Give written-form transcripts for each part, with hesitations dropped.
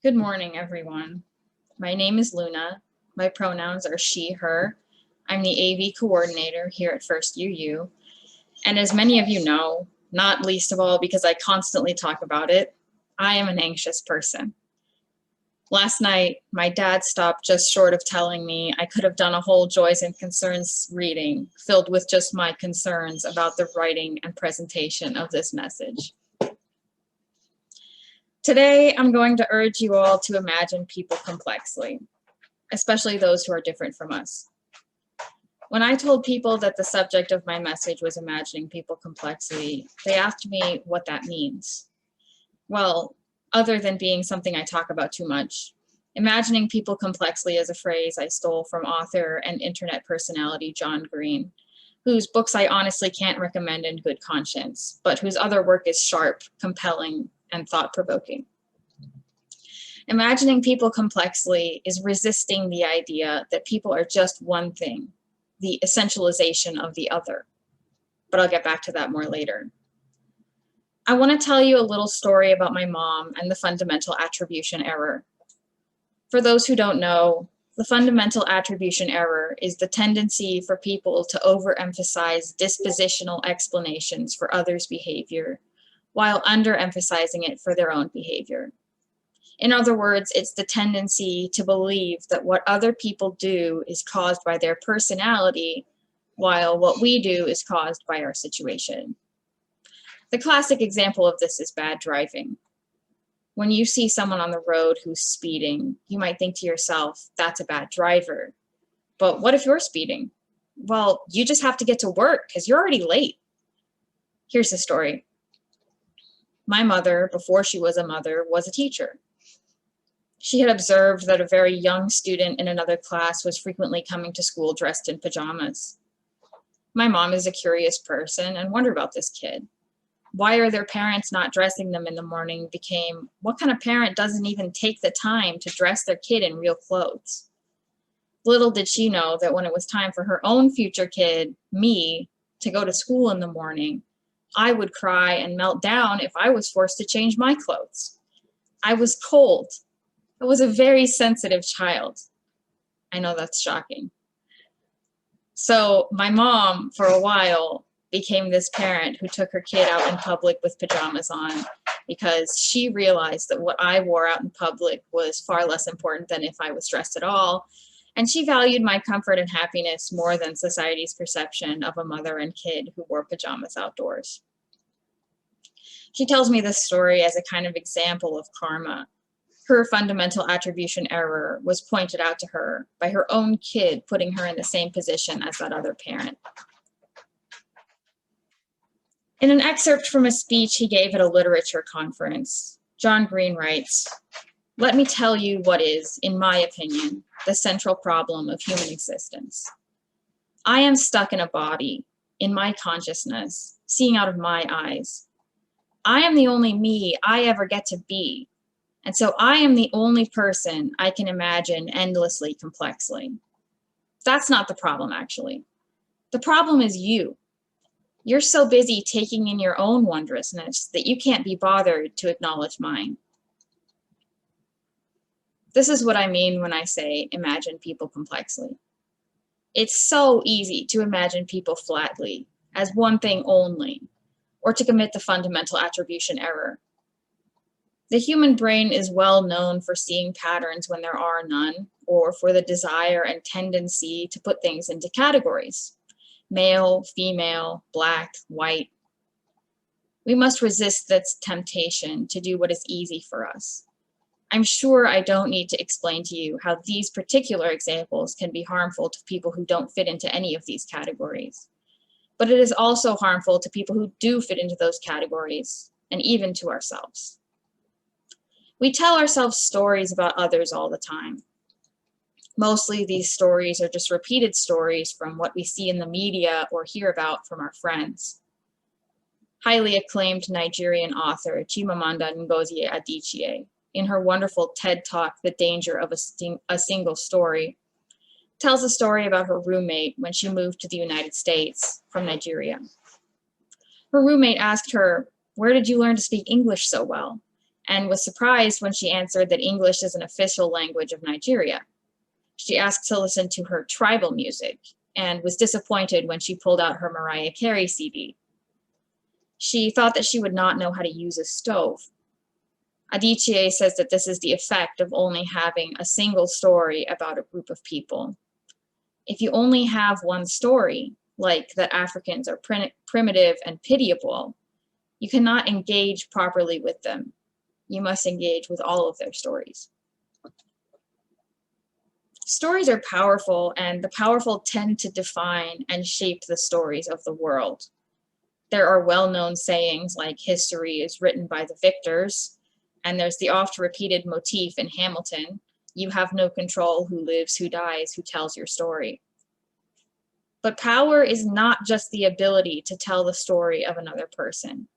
Good morning, everyone. My name is Luna. My pronouns are she, her. I'm the AV coordinator here at First UU. And as many of you know, not least of all because I constantly talk about it, I am an anxious person. Last night, my dad stopped just short of telling me I could have done a whole Joys and Concerns reading filled with just my concerns about the writing and presentation of this message. Today, I'm going to urge you all to imagine people complexly, especially those who are different from us. When I told people that the subject of my message was imagining people complexly, they asked me what that means. Well, other than being something I talk about too much, imagining people complexly is a phrase I stole from author and internet personality John Green, whose books I honestly can't recommend in good conscience, but whose other work is sharp, compelling, and thought-provoking. Imagining people complexly is resisting the idea that people are just one thing, the essentialization of the other. But I'll get back to that more later. I want to tell you a little story about my mom and the fundamental attribution error. For those who don't know, the fundamental attribution error is the tendency for people to overemphasize dispositional explanations for others' behavior while underemphasizing it for their own behavior. In other words, it's the tendency to believe that what other people do is caused by their personality, while what we do is caused by our situation. The classic example of this is bad driving. When you see someone on the road who's speeding, you might think to yourself, that's a bad driver. But what if you're speeding? Well, you just have to get to work because you're already late. Here's the story. My mother, before she was a mother, was a teacher. She had observed that a very young student in another class was frequently coming to school dressed in pajamas. My mom is a curious person and wondered about this kid. Why are their parents not dressing them in the morning became, what kind of parent doesn't even take the time to dress their kid in real clothes? Little did she know that when it was time for her own future kid, me, to go to school in the morning, I would cry and melt down if I was forced to change my clothes. I was cold. I was a very sensitive child. I know that's shocking. So my mom, for a while, became this parent who took her kid out in public with pajamas on because she realized that what I wore out in public was far less important than if I was dressed at all. And she valued my comfort and happiness more than society's perception of a mother and kid who wore pajamas outdoors. She tells me this story as a kind of example of karma. Her fundamental attribution error was pointed out to her by her own kid putting her in the same position as that other parent. In an excerpt from a speech he gave at a literature conference, John Green writes, "Let me tell you what is, in my opinion, the central problem of human existence. I am stuck in a body, in my consciousness, seeing out of my eyes. I am the only me I ever get to be, and so I am the only person I can imagine endlessly complexly. That's not the problem, actually. The problem is you. You're so busy taking in your own wondrousness that you can't be bothered to acknowledge mine." This is what I mean when I say imagine people complexly. It's so easy to imagine people flatly, as one thing only, or to commit the fundamental attribution error. The human brain is well known for seeing patterns when there are none, or for the desire and tendency to put things into categories: male, female, black, white. We must resist this temptation to do what is easy for us. I'm sure I don't need to explain to you how these particular examples can be harmful to people who don't fit into any of these categories. But it is also harmful to people who do fit into those categories, and even to ourselves. We tell ourselves stories about others all the time. Mostly these stories are just repeated stories from what we see in the media or hear about from our friends. Highly acclaimed Nigerian author Chimamanda Ngozi Adichie, in her wonderful TED Talk, The Danger of a Single Story, tells a story about her roommate when she moved to the United States from Nigeria. Her roommate asked her, "Where did you learn to speak English so well?" and was surprised when she answered that English is an official language of Nigeria. She asked to listen to her tribal music and was disappointed when she pulled out her Mariah Carey CD. She thought that she would not know how to use a stove. Adichie says that this is the effect of only having a single story about a group of people. If you only have one story, like that Africans are primitive and pitiable, you cannot engage properly with them. You must engage with all of their stories. Stories are powerful, and the powerful tend to define and shape the stories of the world. There are well-known sayings like history is written by the victors, and there's the oft-repeated motif in Hamilton, you have no control who lives, who dies, who tells your story. But power is not just the ability to tell the story of another person.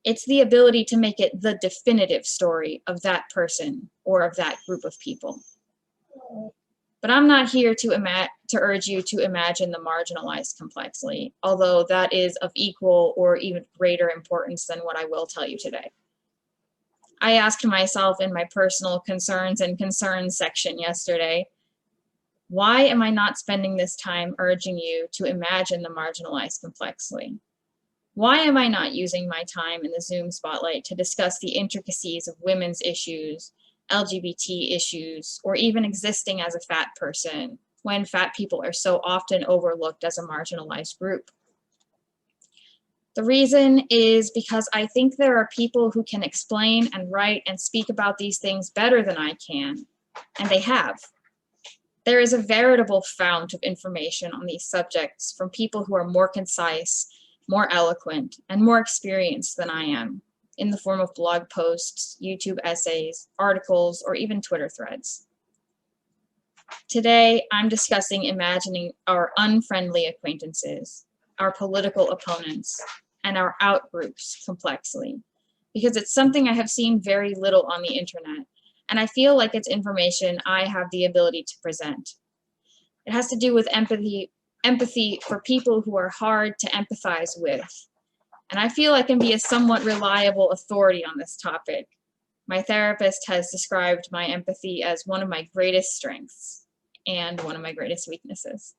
It's the ability to make it the definitive story of that person or of that group of people. But I'm not here to urge you to imagine the marginalized complexly, although that is of equal or even greater importance than what I will tell you today. I asked myself in my personal concerns and concerns section yesterday, why am I not spending this time urging you to imagine the marginalized complexly? Why am I not using my time in the Zoom spotlight to discuss the intricacies of women's issues, LGBT issues, or even existing as a fat person when fat people are so often overlooked as a marginalized group? The reason is because I think there are people who can explain and write and speak about these things better than I can, and they have. There is a veritable fount of information on these subjects from people who are more concise, more eloquent, and more experienced than I am, in the form of blog posts, YouTube essays, articles, or even Twitter threads. Today, I'm discussing imagining our unfriendly acquaintances, our political opponents, and our outgroups complexly, because it's something I have seen very little on the internet, and I feel like it's information I have the ability to present. It has to do with empathy for people who are hard to empathize with, and I feel I can be a somewhat reliable authority on this topic. My therapist has described my empathy as one of my greatest strengths and one of my greatest weaknesses.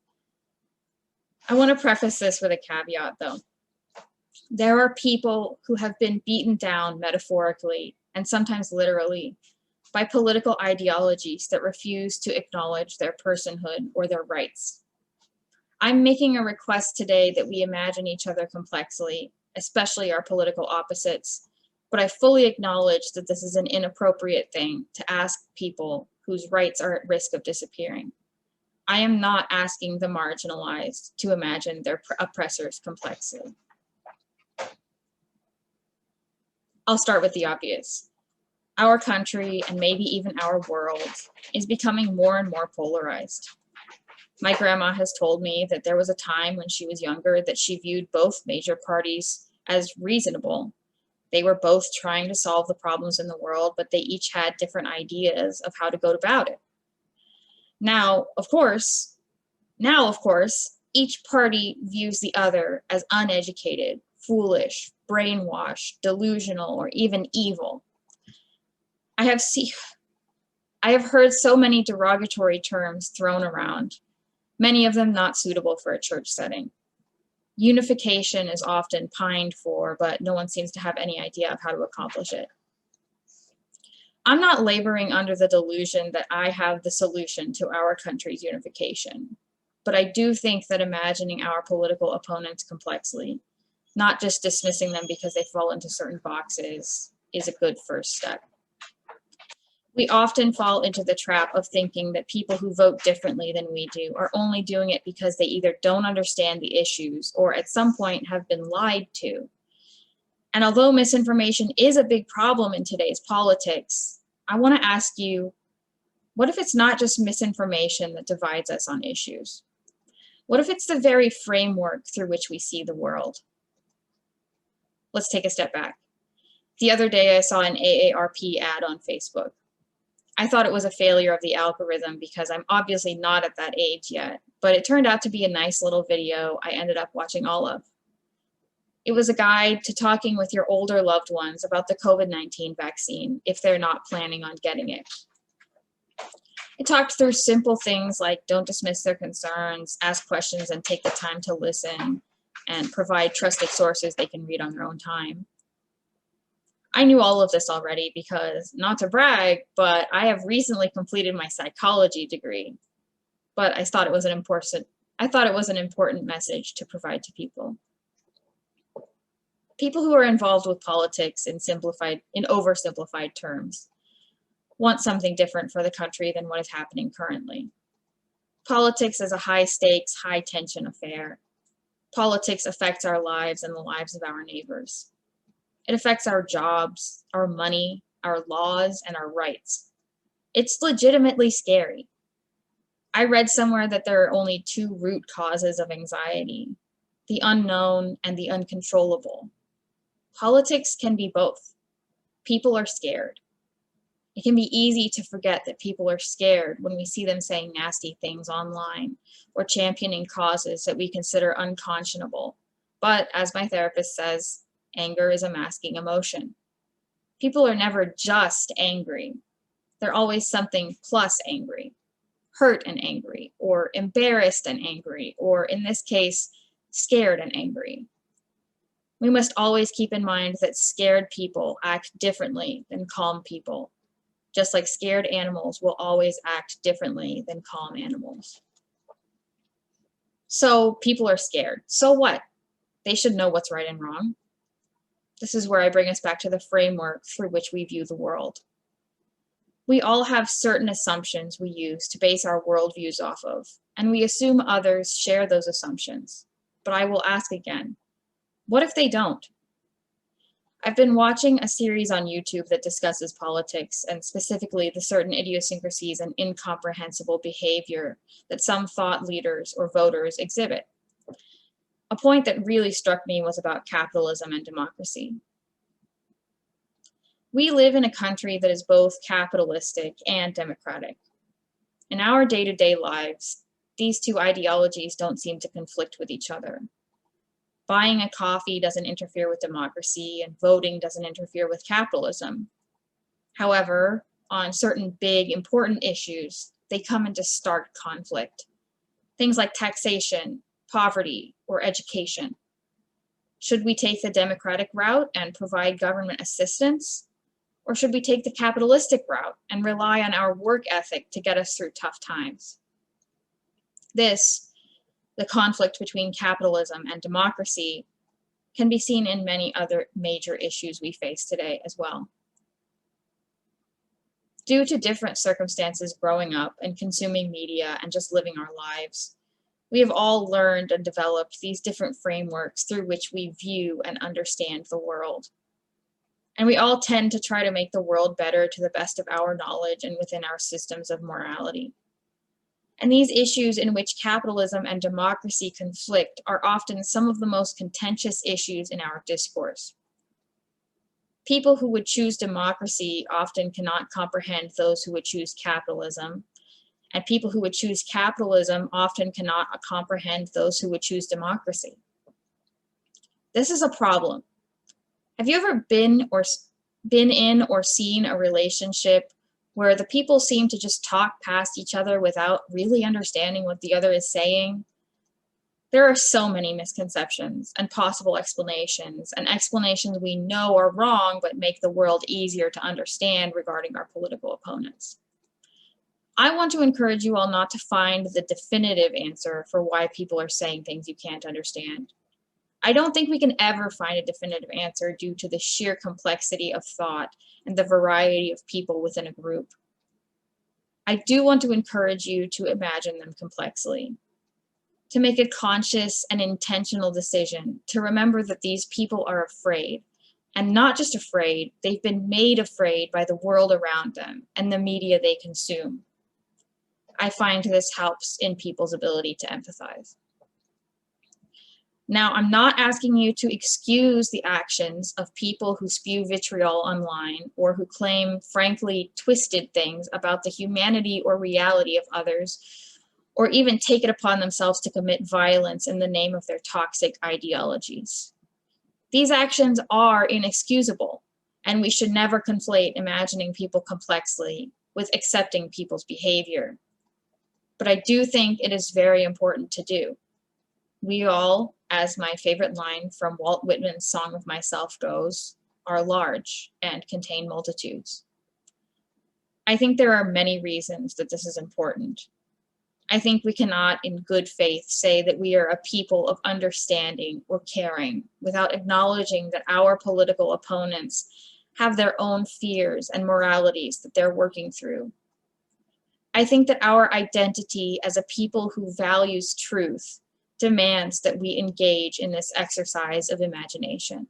I want to preface this with a caveat, though. There are people who have been beaten down metaphorically and sometimes literally by political ideologies that refuse to acknowledge their personhood or their rights. I'm making a request today that we imagine each other complexly, especially our political opposites, but I fully acknowledge that this is an inappropriate thing to ask people whose rights are at risk of disappearing. I am not asking the marginalized to imagine their oppressors complexly. I'll start with the obvious. Our country, and maybe even our world, is becoming more and more polarized. My grandma has told me that there was a time when she was younger that she viewed both major parties as reasonable. They were both trying to solve the problems in the world, but they each had different ideas of how to go about it. Now, of course, each party views the other as uneducated, foolish, brainwashed, delusional, or even evil. I have heard so many derogatory terms thrown around, many of them not suitable for a church setting. Unification is often pined for, but no one seems to have any idea of how to accomplish it. I'm not laboring under the delusion that I have the solution to our country's unification, but I do think that imagining our political opponents complexly, not just dismissing them because they fall into certain boxes, is a good first step. We often fall into the trap of thinking that people who vote differently than we do are only doing it because they either don't understand the issues or at some point have been lied to. And although misinformation is a big problem in today's politics, I want to ask you, what if it's not just misinformation that divides us on issues? What if it's the very framework through which we see the world? Let's take a step back. The other day I saw an AARP ad on Facebook. I thought it was a failure of the algorithm because I'm obviously not at that age yet, but it turned out to be a nice little video I ended up watching all of. It was a guide to talking with your older loved ones about the COVID-19 vaccine if they're not planning on getting it. It talked through simple things like don't dismiss their concerns, ask questions and take the time to listen, and provide trusted sources they can read on their own time. I knew all of this already because, not to brag, but I have recently completed my psychology degree. But I thought it was an important message to provide to people. People who are involved with politics in oversimplified terms want something different for the country than what is happening currently. Politics is a high-stakes, high-tension affair. Politics affects our lives and the lives of our neighbors. It affects our jobs, our money, our laws, and our rights. It's legitimately scary. I read somewhere that there are only two root causes of anxiety: the unknown and the uncontrollable. Politics can be both. People are scared. It can be easy to forget that people are scared when we see them saying nasty things online or championing causes that we consider unconscionable. But as my therapist says, anger is a masking emotion. People are never just angry. They're always something plus angry, hurt and angry, or embarrassed and angry, or in this case, scared and angry. We must always keep in mind that scared people act differently than calm people, just like scared animals will always act differently than calm animals. So people are scared. So what? They should know what's right and wrong. This is where I bring us back to the framework through which we view the world. We all have certain assumptions we use to base our worldviews off of, and we assume others share those assumptions. But I will ask again, what if they don't? I've been watching a series on YouTube that discusses politics and specifically the certain idiosyncrasies and incomprehensible behavior that some thought leaders or voters exhibit. A point that really struck me was about capitalism and democracy. We live in a country that is both capitalistic and democratic. In our day-to-day lives, these two ideologies don't seem to conflict with each other. Buying a coffee doesn't interfere with democracy, and voting doesn't interfere with capitalism. However, on certain big, important issues, they come into stark conflict. Things like taxation, poverty, or education. Should we take the democratic route and provide government assistance? Or should we take the capitalistic route and rely on our work ethic to get us through tough times? The conflict between capitalism and democracy, can be seen in many other major issues we face today as well. Due to different circumstances growing up and consuming media and just living our lives, we have all learned and developed these different frameworks through which we view and understand the world. And we all tend to try to make the world better to the best of our knowledge and within our systems of morality. And these issues in which capitalism and democracy conflict are often some of the most contentious issues in our discourse. People who would choose democracy often cannot comprehend those who would choose capitalism, and people who would choose capitalism often cannot comprehend those who would choose democracy. This is a problem. Have you ever been in or seen a relationship where the people seem to just talk past each other without really understanding what the other is saying? There are so many misconceptions and possible explanations, and explanations we know are wrong but make the world easier to understand regarding our political opponents. I want to encourage you all not to find the definitive answer for why people are saying things you can't understand. I don't think we can ever find a definitive answer due to the sheer complexity of thought and the variety of people within a group. I do want to encourage you to imagine them complexly, to make a conscious and intentional decision to remember that these people are afraid, and not just afraid, they've been made afraid by the world around them and the media they consume. I find this helps in people's ability to empathize. Now, I'm not asking you to excuse the actions of people who spew vitriol online or who claim, frankly, twisted things about the humanity or reality of others, or even take it upon themselves to commit violence in the name of their toxic ideologies. These actions are inexcusable, and we should never conflate imagining people complexly with accepting people's behavior. But I do think it is very important to do. We all, as my favorite line from Walt Whitman's Song of Myself goes, are large and contain multitudes. I think there are many reasons that this is important. I think we cannot, in good faith, say that we are a people of understanding or caring without acknowledging that our political opponents have their own fears and moralities that they're working through. I think that our identity as a people who values truth demands that we engage in this exercise of imagination.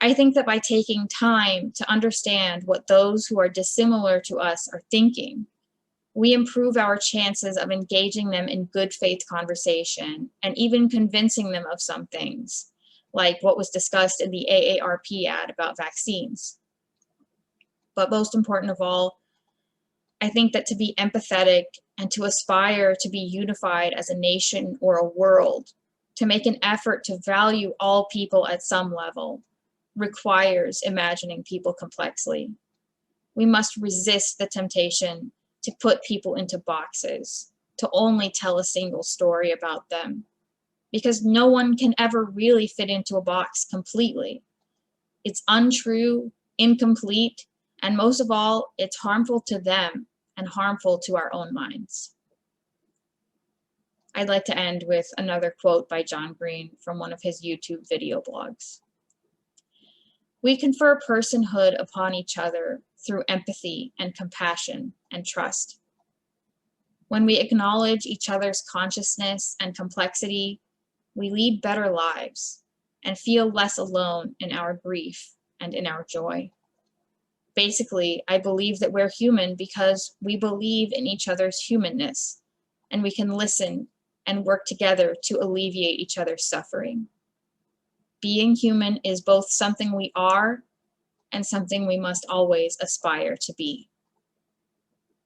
I think that by taking time to understand what those who are dissimilar to us are thinking, we improve our chances of engaging them in good faith conversation and even convincing them of some things, like what was discussed in the AARP ad about vaccines. But most important of all, I think that to be empathetic and to aspire to be unified as a nation or a world, to make an effort to value all people at some level, requires imagining people complexly. We must resist the temptation to put people into boxes, to only tell a single story about them, because no one can ever really fit into a box completely. It's untrue, incomplete, and most of all, it's harmful to them and harmful to our own minds. I'd like to end with another quote by John Green from one of his YouTube video blogs. We confer personhood upon each other through empathy and compassion and trust. When we acknowledge each other's consciousness and complexity, we lead better lives and feel less alone in our grief and in our joy. Basically, I believe that we're human because we believe in each other's humanness, and we can listen and work together to alleviate each other's suffering. Being human is both something we are and something we must always aspire to be.